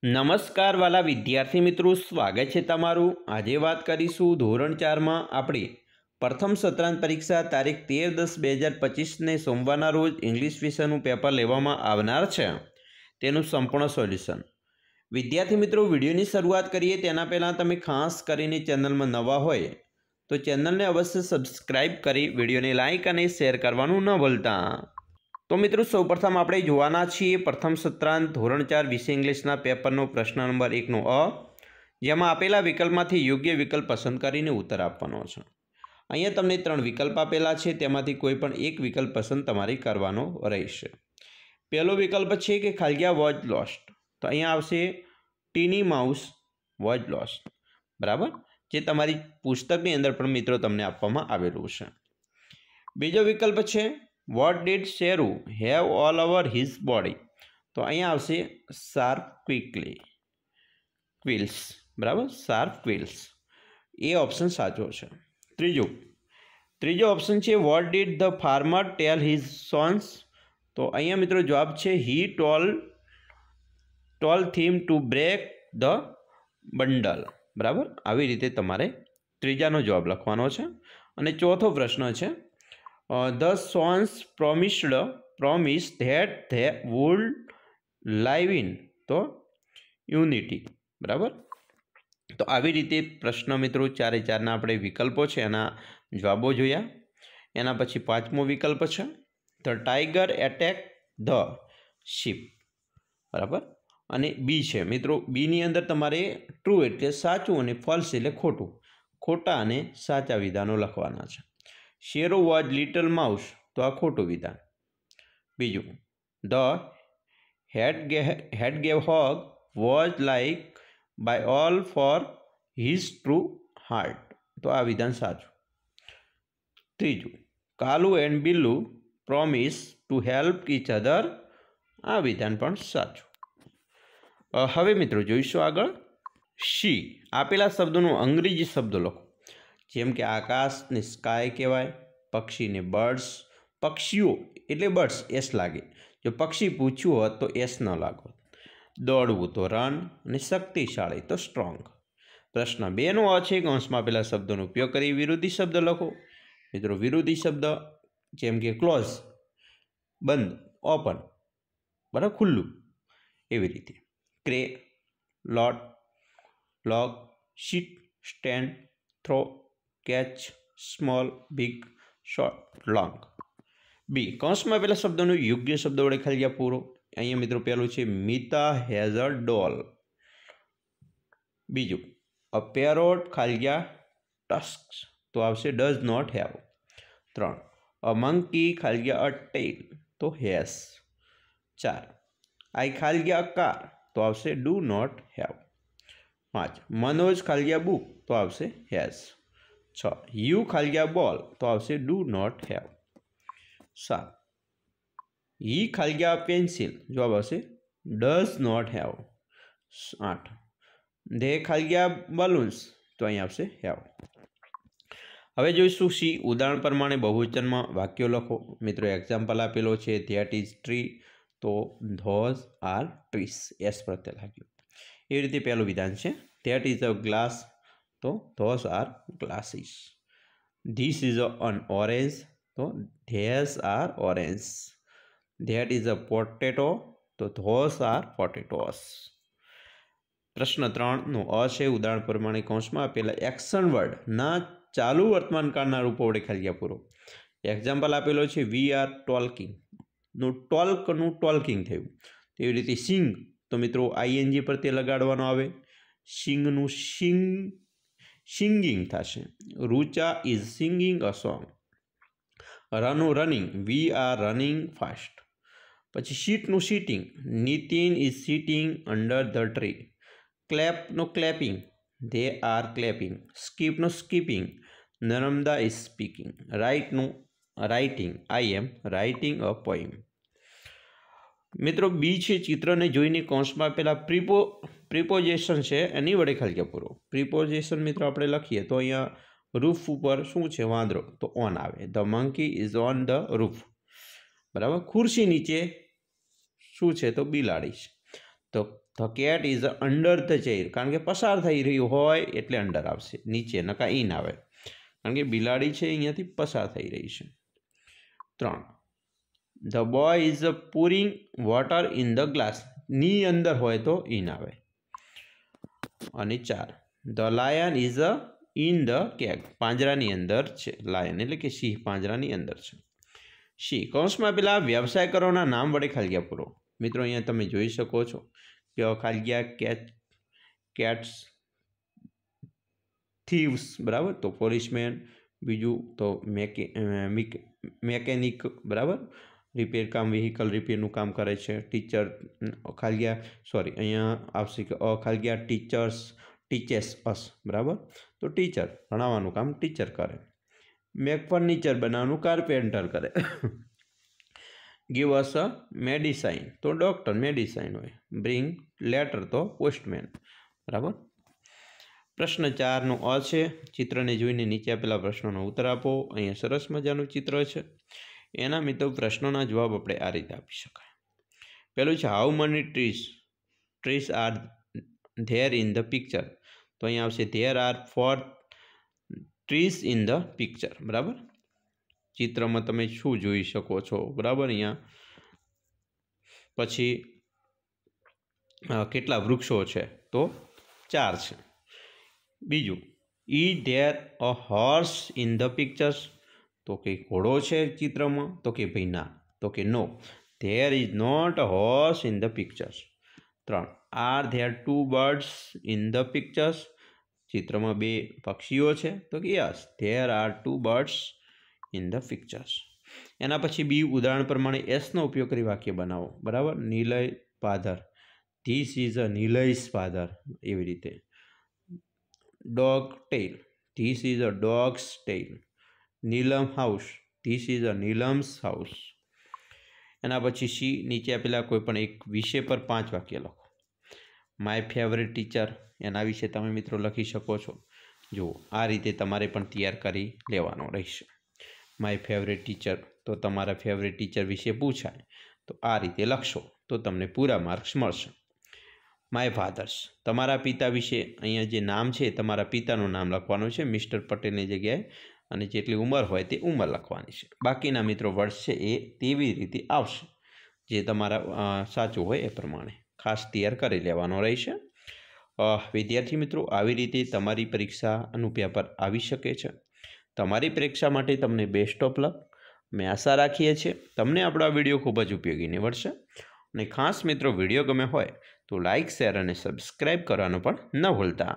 નમસ્કાર વાલા વિદ્યાર્થી મિત્રો, સ્વાગત છે તમારું। આજે વાત કરીશું ધોરણ 4માં આપણી પ્રથમ સત્રાંત પરીક્ષા તારીખ 13/10/2025ને સોમવારના રોજ ઇંગ્લિશ વિષયનું પેપર લેવામાં આવનાર છે તેનું સંપૂર્ણ સોલ્યુશન। વિદ્યાર્થી મિત્રો, વિડીયોની શરૂઆત કરીએ તેના પહેલાં તમે ખાસ કરીને ચેનલમાં નવા હોય તો ચેનલને અવશ્ય સબસ્ક્રાઈબ કરી વિડીયોને લાઇક અને શેર કરવાનું ન ભૂલતા। તો મિત્રો, સૌપ્રથમ આપણે જોવાના છીએ પ્રથમ સત્રાંત ધોરણ 4 વિષય ઇંગ્લિશના પેપરનો પ્રશ્ન નંબર 1નો અ, જેમાં આપેલા વિકલ્પમાંથી યોગ્ય વિકલ્પ પસંદ કરીને ઉત્તર આપવાનો છે। અહીંયા તમને 3 વિકલ્પ આપેલા છે, તેમાંથી કોઈ પણ એક વિકલ્પ પસંદ તમારે કરવાનો રહેશે। પહેલો વિકલ્પ છે કે ખાલિયા વોઝ લોસ્ટ, તો અહીંયા આવશે ટીની માઉસ વોઝ લોસ્ટ, બરાબર, જે તમારી પુસ્તકની અંદર પણ મિત્રો તમને આપવામાં આવેલું છે। બીજો વિકલ્પ છે what did Sheru have all over his body, તો અહીંયા આવશે શાર્પ ક્વિલ્સ, બરાબર, શાર્પ ક્વિલ્સ, એ ઓપ્શન સાચો છે। ત્રીજો ઓપ્શન છે what did the farmer tell his sons, તો અહીંયા મિત્રો જવાબ છે he told them to break the bundle, બરાબર। આવી રીતે તમારે ત્રીજાનો જવાબ લખવાનો છે। અને ચોથો પ્રશ્ન છે the sons promise that they would live in, તો યુનિટી, બરાબર। તો આવી રીતે પ્રશ્ન મિત્રો 4 એ 4ના આપણે વિકલ્પો છે એના જવાબો જોયા। એના પછી પાંચમો વિકલ્પ છે the tiger attack the sheep, બરાબર। અને બી છે મિત્રો, બીની અંદર તમારે ટ્રુ એટલે સાચું અને ફોલ્સ એટલે ખોટું, ખોટા અને સાચા વિધાનો લખવાના છે। શેરો વોઝ લિટલ માઉસ, તો આ ખોટું વિધાન। બીજું, the head gave hog was like by all for his true heart, તો આ વિધાન સાચું। ત્રીજું, Kalu and Billu promise to help each other, આ વિધાન પણ સાચું। હવે મિત્રો જોઈશું આગળ સી, આપેલા શબ્દોનો અંગ્રેજી શબ્દો લખો, જેમ કે આકાશને સ્કાય કહેવાય, પક્ષીને બર્ડ્સ, પક્ષીઓ એટલે બર્ડ્સ એસ લાગે, જો પક્ષી પૂછ્યું હોત તો એસ ન લાગો, દોડવું તો રન, અને શક્તિશાળી તો સ્ટ્રોંગ। પ્રશ્ન 2નો અ છે કૌંસમાં આપેલા શબ્દોનો ઉપયોગ કરી વિરોધી શબ્દ લખો। મિત્રો વિરોધી શબ્દ જેમ કે ક્લોઝ બંધ, ઓપન, બરાબર, ખુલ્લું, એવી રીતે ક્રે, lot, log, sheet, stand, throw, catch, small, big, short, long. B, કૌંસમાં આપેલા શબ્દોનો યોગ્ય શબ્દ વડે ખાલી પૂરો। અહીંયા મિત્રો પહેલું છે મીતા હેઝ અ ડોલ, બીજું અ પેરોટ ખાલિયા ટસ્ક્સ, તો આવશે does not have. 3, a monkey ખાલિયા અ ટેલ, તો હેઝ। 4, આઈ ખાલિયા કાર, તો આવશે ડુ નોટ હેવ। 5, મનોજ ખાલિયા બુક, તો આવશે હેઝ। 6, યુ ખાલિયા બોલ, તો આવશે ડુ નોટ હેવ। 7, હી ખાલિયા પેન્સિલ, જવાબ આવશે ડઝ નોટ હેવ। 8, ધે ખાલિયા બલૂન્સ, તો અહીં આવશે હેવ। હવે જોઈશું સી, ઉદાહરણ પ્રમાણે બહુવચનમાં વાક્યો લખો। મિત્રો એક્ઝામ્પલ આપેલો છે ધેટ ઇઝ ટ્રી, તો ધોઝ આર ટ્રીસ, એસ પ્રત્યે લાગ્યું। એવી રીતે પહેલું વિધાન છે ધેટ ઇઝ અ ગ્લાસ, તો those are glasses. This is an orange, તો these are orange. That is a potato, તો ધોઝ આર પોટેટોસ। પ્રશ્ન 3નો અ છે ઉદાહરણ પ્રમાણે કૌંસમાં આપેલા એક્શન વર્ડના ચાલુ વર્તમાન કાળના રૂપો વડે ખાલી પૂરો। એક્ઝામ્પલ આપેલો છે વી આર ટોલ્કિંગ, નું ટોલ્કિંગ થયું, તેવી રીતે સિંગ, તો મિત્રો આઈએનજી પર તે લગાડવાનો આવે, સિંગનું સિંગિંગ થશે, Rucha is singing a song. રનનું running, we are running fast. પછી સીટનું sitting, Nitin is sitting under the tree. ક્લેપનું ક્લેપિંગ, ધે આર ક્લેપિંગ। સ્કીપનું સ્કીપિંગ, નર્મદા ઇઝ સ્પીકિંગ। રાઇટનું writing, I am writing a poem. મિત્રો બી છે ચિત્રને જોઈને કૌંસમાં આપેલા પ્રિપોઝિશન છે એની વડે ખાલી પૂરો। પ્રિપોઝિશન મિત્રો આપણે લખીએ તો અહીંયા રૂફ ઉપર શું છે વાંદરો, તો ઓન આવે, the monkey is on the roof, બરાબર। ખુરશી નીચે શું છે તો બિલાડી છે, તો the cat is under the chair, કારણ કે પસાર થઈ રહ્યું હોય એટલે અંડર આવશે, નીચે નકા ઇન આવે, કારણ કે બિલાડી છે અહીંયાથી પસાર થઈ રહી છે. 3. The boy is pouring water in the glass, ની અંદર હોય તો ઇન આવે. અને 4. The lion is in the cage, પાંજરાની અંદર છે લાયન, એટલે કે સિંહ પાંજરાની અંદર છે. સી. કૌંસમાં પેલા વ્યવસાયકરોના નામ વડે ખાલિયા પૂરો. મિત્રો અહીંયા તમે જોઈ શકો છો કે ખાલિયા કેટ્સ, થીવ્સ, બરાબર, તો પોલીસમેન, બીજું તો મેકેનિક, બરાબર, રિપેર કામ, વ્હીકલ રિપેરનું કામ કરે છે. ટીચર અહીંયા આવશે કે ખાલિયા ટીચેસ અસ, બરાબર, તો ટીચર ભણાવવાનું કામ ટીચર કરે. મેક ફર્નિચર બનાવવાનું કાર્પેન્ટર કરે. ગીવ અસ અ મેડિસાઇન, તો ડૉક્ટર મેડિસાઇન હોય. બ્રિંગ લેટર, તો પોસ્ટમેન, બરાબર. પ્રશ્ન 4નો અ છે. ચિત્રને જોઈને નીચે આપેલા પ્રશ્નોનો ઉત્તર આપો. અહીંયા સરસ મજાનું ચિત્ર છે. એના મિત્રો પ્રશ્નોના જવાબ આપણે આ રીતે આપી શકાય. પહેલું છે how money ટ્રીસ are there in the picture, તો અહીંયા આવશે there are 4 ટ્રીસ in the picture, બરાબર. ચિત્રમાં તમે શું જોઈ શકો છો, બરાબર. અહીંયા પછી કેટલા વૃક્ષો છે, તો 4 છે. બીજું, is there a horse in the pictures, તો કે ઘોડો છે ચિત્રમાં, તો કે ભાઈ ના, તો કે no, there is not a horse in the pictures. 3. Are there 2 birds in the pictures, ચિત્રમાં 2 પક્ષીઓ છે, તો કે yes, there are 2 birds in the pictures. એના પછી બી ઉદાહરણ પ્રમાણે એસનો ઉપયોગ કરી વાક્ય બનાવો, બરાબર. Nilay પાધર, this is a નિલયસ father, એવી રીતે. Dog tail, this is a dog's tail. Neelam house, this is a Neelam's house. એના પછી સી, નીચે આપેલા કોઈ પણ એક વિષય પર 5 વાક્ય લખો. માય ફેવરેટ ટીચર, એના વિશે તમે મિત્રો લખી શકો છો. જુઓ, આ રીતે તમારે પણ તૈયાર કરી લેવાનો રહેશે. માય ફેવરેટ ટીચર, તો તમારા ફેવરેટ ટીચર વિશે પૂછાય તો આ રીતે લખશો તો તમને પૂરા માર્ક્સ મળશે. માય ફાધર્સ, તમારા પિતા વિશે અહીંયા જે નામ છે તમારા પિતાનું નામ લખવાનું છે મિસ્ટર પટેલની જગ્યાએ, અને જેટલી ઉંમર હોય તે ઉંમર લખવાની છે. બાકીના મિત્રો વર્ષ છે એ તેવી રીતે આવશે જે તમારા સાચું હોય એ પ્રમાણે ખાસ તૈયાર કરી લેવાનો રહેશે. વિદ્યાર્થી મિત્રો, આવી રીતે તમારી પરીક્ષાનું પેપર આવી શકે છે. તમારી પરીક્ષા માટે તમને બેસ્ટ ઓફ લક. અમે આશા રાખીએ છીએ તમને આપણો આ વિડીયો ખૂબ જ ઉપયોગી નીવડશે. અને ખાસ મિત્રો, વિડીયો ગમે હોય તો લાઇક, શેર અને સબસ્ક્રાઈબ કરવાનું પણ ન ભૂલતા.